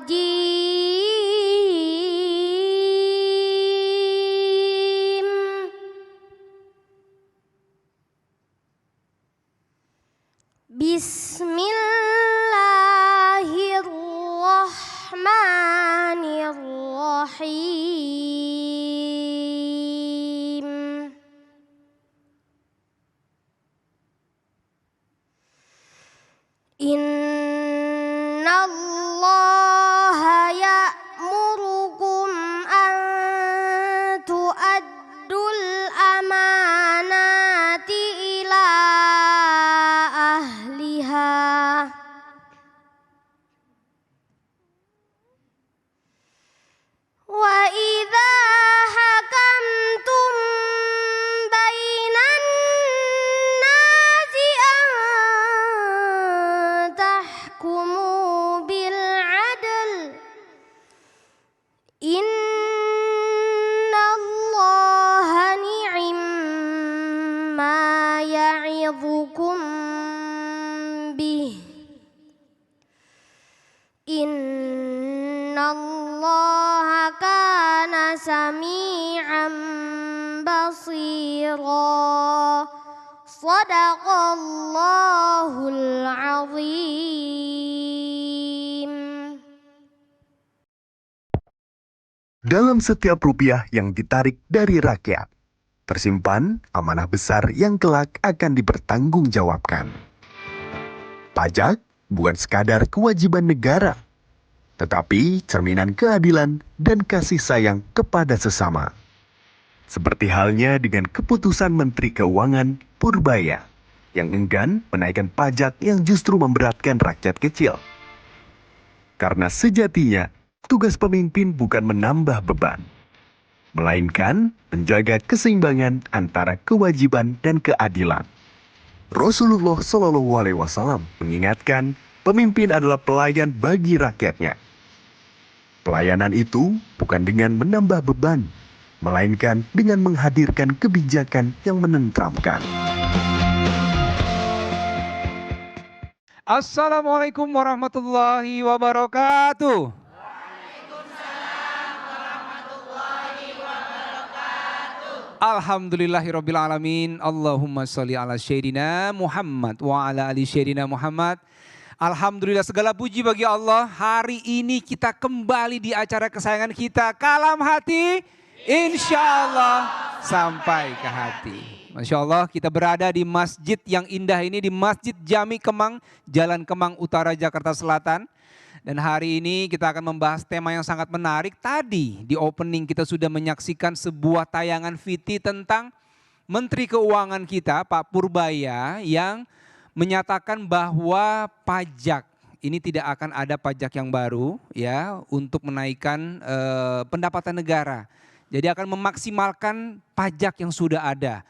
الرجيم بسم الله الرحمن الرحيم إن الله يأمركم أن تؤدوا الأمانات إلى أهلها وإذا حكمتم بين الناس أن تحكموا بالعدل إن الله نعم ما يعظكم به إن الله كان سميعا بصيرا صدق الله العظيم. Dalam setiap rupiah yang ditarik dari rakyat, tersimpan amanah besar yang kelak akan dipertanggungjawabkan. Pajak bukan sekadar kewajiban negara, tetapi cerminan keadilan dan kasih sayang kepada sesama. Seperti halnya dengan keputusan Menteri Keuangan Purbaya yang enggan menaikkan pajak yang justru memberatkan rakyat kecil. Karena sejatinya, tugas pemimpin bukan menambah beban, melainkan menjaga keseimbangan antara kewajiban dan keadilan. Rasulullah Shallallahu Alaihi Wasallam mengingatkan, pemimpin adalah pelayan bagi rakyatnya. Pelayanan itu bukan dengan menambah beban, melainkan dengan menghadirkan kebijakan yang menenteramkan. Assalamualaikum warahmatullahi wabarakatuh. Alhamdulillahirrabbilalamin. Allahumma sholli ala Sayyidina Muhammad wa ala ali Sayyidina Muhammad. Alhamdulillah, segala puji bagi Allah. Hari ini kita kembali di acara kesayangan kita, Kalam Hati, insya Allah sampai ke hati. Masya Allah, kita berada di masjid yang indah ini, di Masjid Jami Kemang, Jalan Kemang Utara, Jakarta Selatan. Dan hari ini kita akan membahas tema yang sangat menarik. Tadi di opening kita sudah menyaksikan sebuah tayangan VT tentang Menteri Keuangan kita, Pak Purbaya, yang menyatakan bahwa pajak ini tidak akan ada pajak yang baru ya untuk menaikkan pendapatan negara. Jadi akan memaksimalkan pajak yang sudah ada.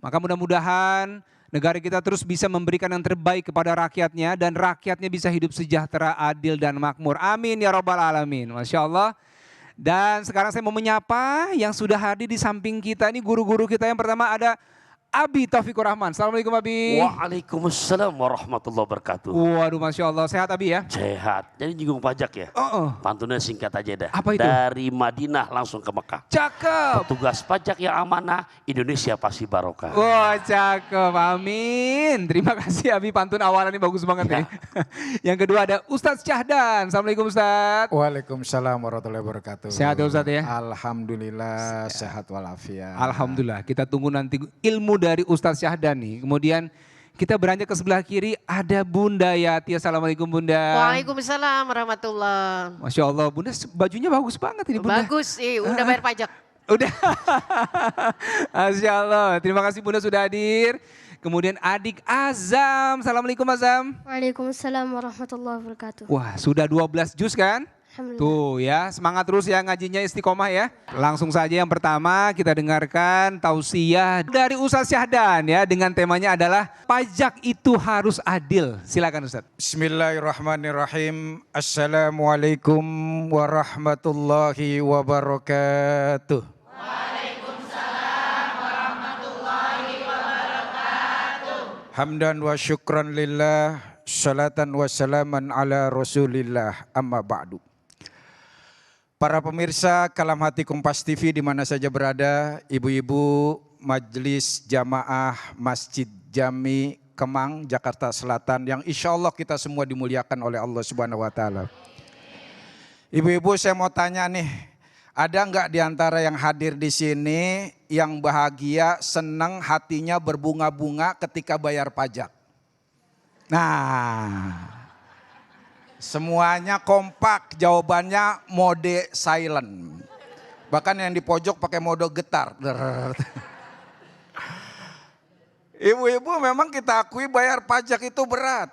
Maka mudah-mudahan negara kita terus bisa memberikan yang terbaik kepada rakyatnya dan rakyatnya bisa hidup sejahtera, adil dan makmur. Amin ya rabbal alamin. Masya Allah. Dan sekarang saya mau menyapa yang sudah hadir di samping kita ini, guru-guru kita. Yang pertama ada Abi Taufikur Rahman. Assalamualaikum Abi. Waalaikumsalam warahmatullahi wabarakatuh. Waduh, Masya Allah. Sehat Abi ya? Sehat. Jadi nyinggung pajak ya? Pantunnya singkat aja dah. Apa itu? Dari Madinah langsung ke Mekah. Cakep. Petugas pajak yang amanah, Indonesia pasti barokah. Wah, cakep. Amin. Terima kasih Abi, pantun awalannya bagus banget nih. Yang kedua ada Ustadz Syahdan. Assalamualaikum Ustadz. Waalaikumsalam warahmatullahi wabarakatuh. Sehat ya Ustadz ya? Alhamdulillah sehat walafiat. Alhamdulillah. Kita tunggu nanti ilmu dari Ustadz Syahdan nih. Kemudian kita beranjak ke sebelah kiri, ada Bunda Yati. Assalamualaikum Bunda. Waalaikumsalam warahmatullahi. Masya Allah, Bunda bajunya bagus banget ini Bunda. Bagus, udah bayar pajak. Udah. Masya Allah, terima kasih Bunda sudah hadir. Kemudian adik Azam. Assalamualaikum Azam. Waalaikumsalam warahmatullahi wabarakatuh. Wah, sudah 12 juz kan? Tuh ya, semangat terus ya ngajinya, istiqomah ya. Langsung saja yang pertama kita dengarkan tausiah dari Ustadz Syahdan ya, dengan temanya adalah pajak itu harus adil. Silakan Ustadz. Bismillahirrahmanirrahim. Assalamualaikum warahmatullahi wabarakatuh. Waalaikumsalam warahmatullahi wabarakatuh. Hamdan wa syukran lillah, salatan wa salaman ala rasulillah, amma ba'du. Para pemirsa Kalam Hati Kompas TV di mana saja berada, ibu-ibu Majelis Jamaah Masjid Jami Kemang, Jakarta Selatan yang insya Allah kita semua dimuliakan oleh Allah Subhanahu wa Ta'ala. Ibu-ibu, saya mau tanya nih, ada nggak di antara yang hadir di sini yang bahagia, senang, hatinya berbunga-bunga ketika bayar pajak? Nah, semuanya kompak, jawabannya mode silent. Bahkan yang di pojok pakai mode getar. Ibu-ibu, memang kita akui bayar pajak itu berat.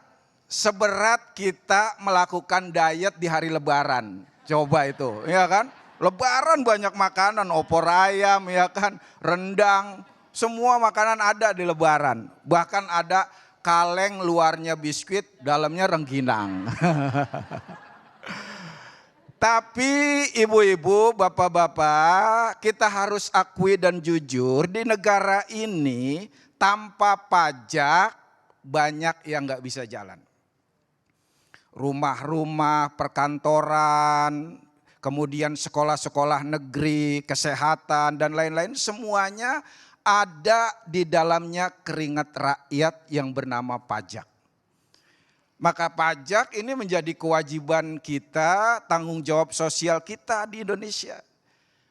Seberat kita melakukan diet di hari Lebaran. Coba itu, ya kan? Lebaran banyak makanan, opor ayam, ya kan? Rendang, semua makanan ada di Lebaran. Bahkan ada kaleng, luarnya biskuit, dalamnya rengginang. Tapi ibu-ibu, bapak-bapak, kita harus akui dan jujur, di negara ini tanpa pajak banyak yang gak bisa jalan. Rumah-rumah, perkantoran, kemudian sekolah-sekolah negeri, kesehatan dan lain-lain, semuanya ada di dalamnya keringat rakyat yang bernama pajak. Maka pajak ini menjadi kewajiban kita, tanggung jawab sosial kita di Indonesia.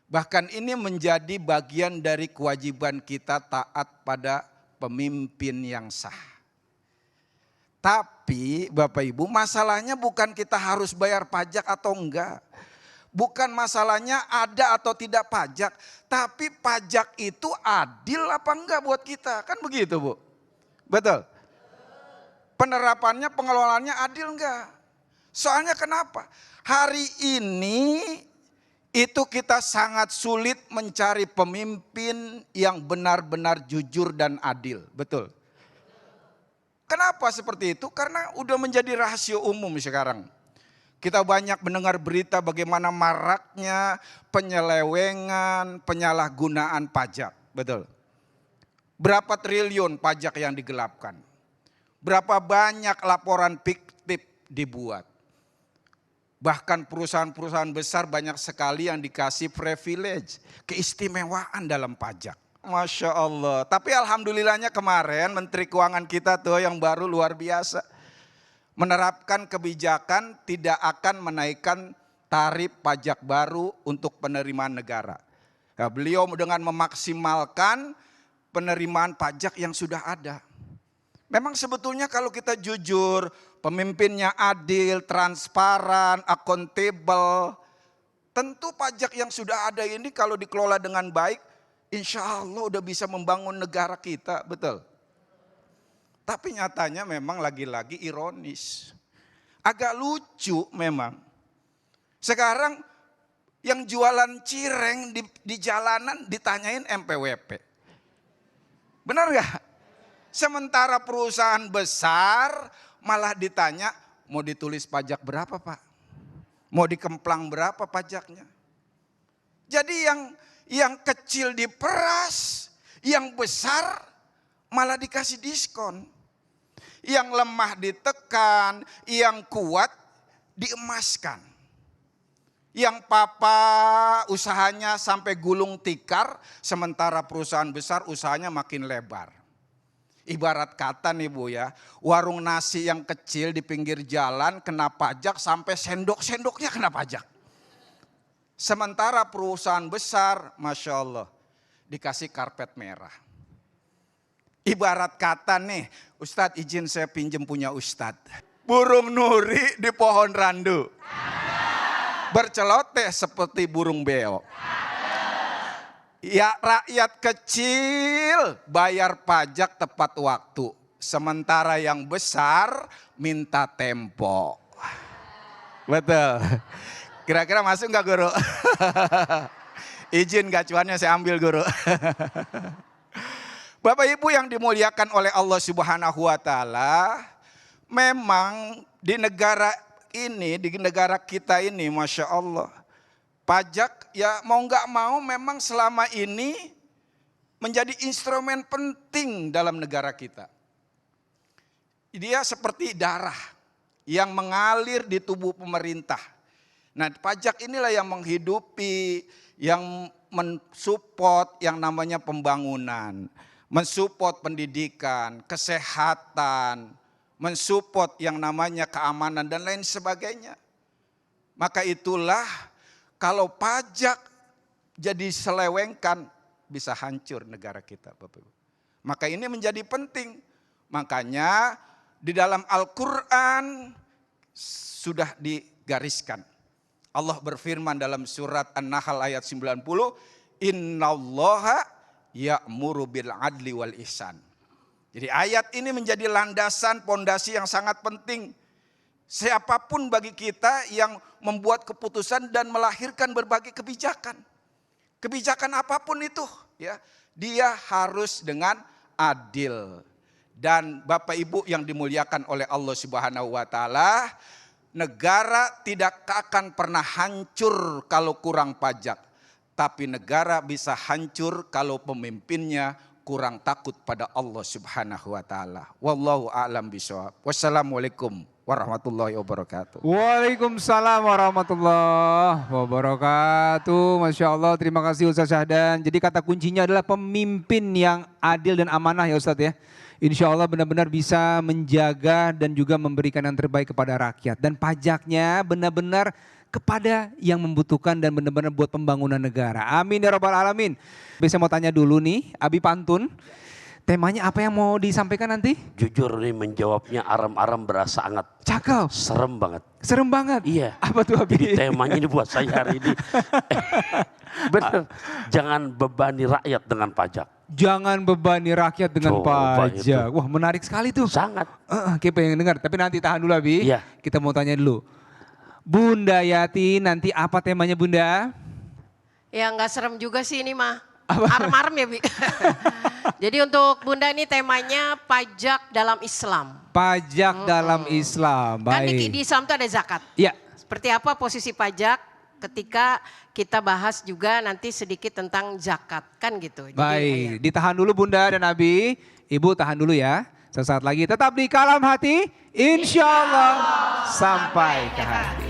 Bahkan ini menjadi bagian dari kewajiban kita taat pada pemimpin yang sah. Tapi Bapak Ibu, masalahnya bukan kita harus bayar pajak atau enggak. Bukan masalahnya ada atau tidak pajak, tapi pajak itu adil apa enggak buat kita, kan begitu Bu? Betul? Penerapannya, pengelolaannya adil enggak? Soalnya kenapa? Hari ini itu kita sangat sulit mencari pemimpin yang benar-benar jujur dan adil, betul? Kenapa seperti itu? Karena udah menjadi rahasia umum sekarang. Kita banyak mendengar berita bagaimana maraknya penyelewengan, penyalahgunaan pajak. Betul. Berapa triliun pajak yang digelapkan. Berapa banyak laporan fiktif dibuat. Bahkan perusahaan-perusahaan besar banyak sekali yang dikasih privilege, keistimewaan dalam pajak. Masya Allah. Tapi alhamdulillahnya kemarin Menteri Keuangan kita tuh yang baru luar biasa. Menerapkan kebijakan tidak akan menaikkan tarif pajak baru untuk penerimaan negara. Nah, beliau dengan memaksimalkan penerimaan pajak yang sudah ada. Memang sebetulnya kalau kita jujur, pemimpinnya adil, transparan, akuntabel, tentu pajak yang sudah ada ini kalau dikelola dengan baik, insya Allah udah bisa membangun negara kita, betul. Tapi nyatanya memang lagi-lagi ironis. Agak lucu memang. Sekarang yang jualan cireng di jalanan ditanyain MPWP. Benar gak? Sementara perusahaan besar malah ditanya mau ditulis pajak berapa Pak? Mau dikemplang berapa pajaknya? Jadi yang kecil diperas, yang besar malah dikasih diskon. Yang lemah ditekan, yang kuat diemaskan. Yang papa usahanya sampai gulung tikar, sementara perusahaan besar usahanya makin lebar. Ibarat kata nih Bu ya, warung nasi yang kecil di pinggir jalan kena pajak sampai sendok-sendoknya kena pajak. Sementara perusahaan besar, Masya Allah, dikasih karpet merah. Ibarat kata nih, Ustadz izin saya pinjem punya Ustadz. Burung nuri di pohon randu. Berceloteh seperti burung beo. Ya rakyat kecil bayar pajak tepat waktu. Sementara yang besar minta tempo. Betul. Kira-kira masuk gak guru? Izin gacuannya saya ambil guru. Bapak Ibu yang dimuliakan oleh Allah Subhanahu wa Ta'ala, memang di negara ini, di negara kita ini, Masya Allah, pajak ya mau gak mau memang selama ini menjadi instrumen penting dalam negara kita. Dia seperti darah yang mengalir di tubuh pemerintah. Nah, pajak inilah yang menghidupi, yang mensupport yang namanya pembangunan, mensupport pendidikan, kesehatan, mensupport yang namanya keamanan dan lain sebagainya. Maka itulah kalau pajak jadi selewengkan bisa hancur negara kita, Bapak Ibu. Maka ini menjadi penting. Makanya di dalam Al-Quran sudah digariskan. Allah berfirman dalam surat An-Nahl ayat 90, Innallaha ya'muru bil adli wal ihsan. Jadi ayat ini menjadi landasan pondasi yang sangat penting. Siapapun bagi kita yang membuat keputusan dan melahirkan berbagai kebijakan. Kebijakan apapun itu, ya, dia harus dengan adil. Dan Bapak Ibu yang dimuliakan oleh Allah Subhanahu wa taala, negara tidak akan pernah hancur kalau kurang pajak. Tapi negara bisa hancur kalau pemimpinnya kurang takut pada Allah Subhanahu wa taala. Wallahu a'lam bishawab. Wassalamualaikum warahmatullahi wabarakatuh. Waalaikumsalam warahmatullahi wabarakatuh. Masya Allah, terima kasih Ustaz Syahdan. Jadi kata kuncinya adalah pemimpin yang adil dan amanah ya Ustaz ya. Insya Allah benar-benar bisa menjaga dan juga memberikan yang terbaik kepada rakyat. Dan pajaknya benar-benar kepada yang membutuhkan dan benar-benar buat pembangunan negara. Amin ya rabbal alamin. Bisa mau tanya dulu nih, Abi Pantun. Temanya apa yang mau disampaikan nanti? Jujur nih menjawabnya aram-aram berasa sangat Cakep. serem banget. Serem banget. Iya. Apa tuh Abi? Jadi temanya ini buat saya hari ini. Bener, jangan bebani rakyat dengan pajak. Jangan bebani rakyat dengan Coba pajak. itu. Wah menarik sekali tuh. Sangat. Kita pengen dengar, tapi nanti tahan dulu Abi. Iya. Kita mau tanya dulu. Bunda Yati, nanti apa temanya Bunda? Ya nggak serem juga sih ini mah. Arem-arem ya Bi. Jadi untuk Bunda ini temanya pajak dalam Islam. Pajak dalam Islam. Kan Baik. di Islam itu ada zakat. Iya. Seperti apa posisi pajak ketika kita bahas juga nanti sedikit tentang zakat. Kan gitu. Jadi, Baik, ditahan dulu Bunda dan Abi. Ibu tahan dulu ya. Sesaat lagi tetap di Kalam Hati. Insya Allah sampai ke hati.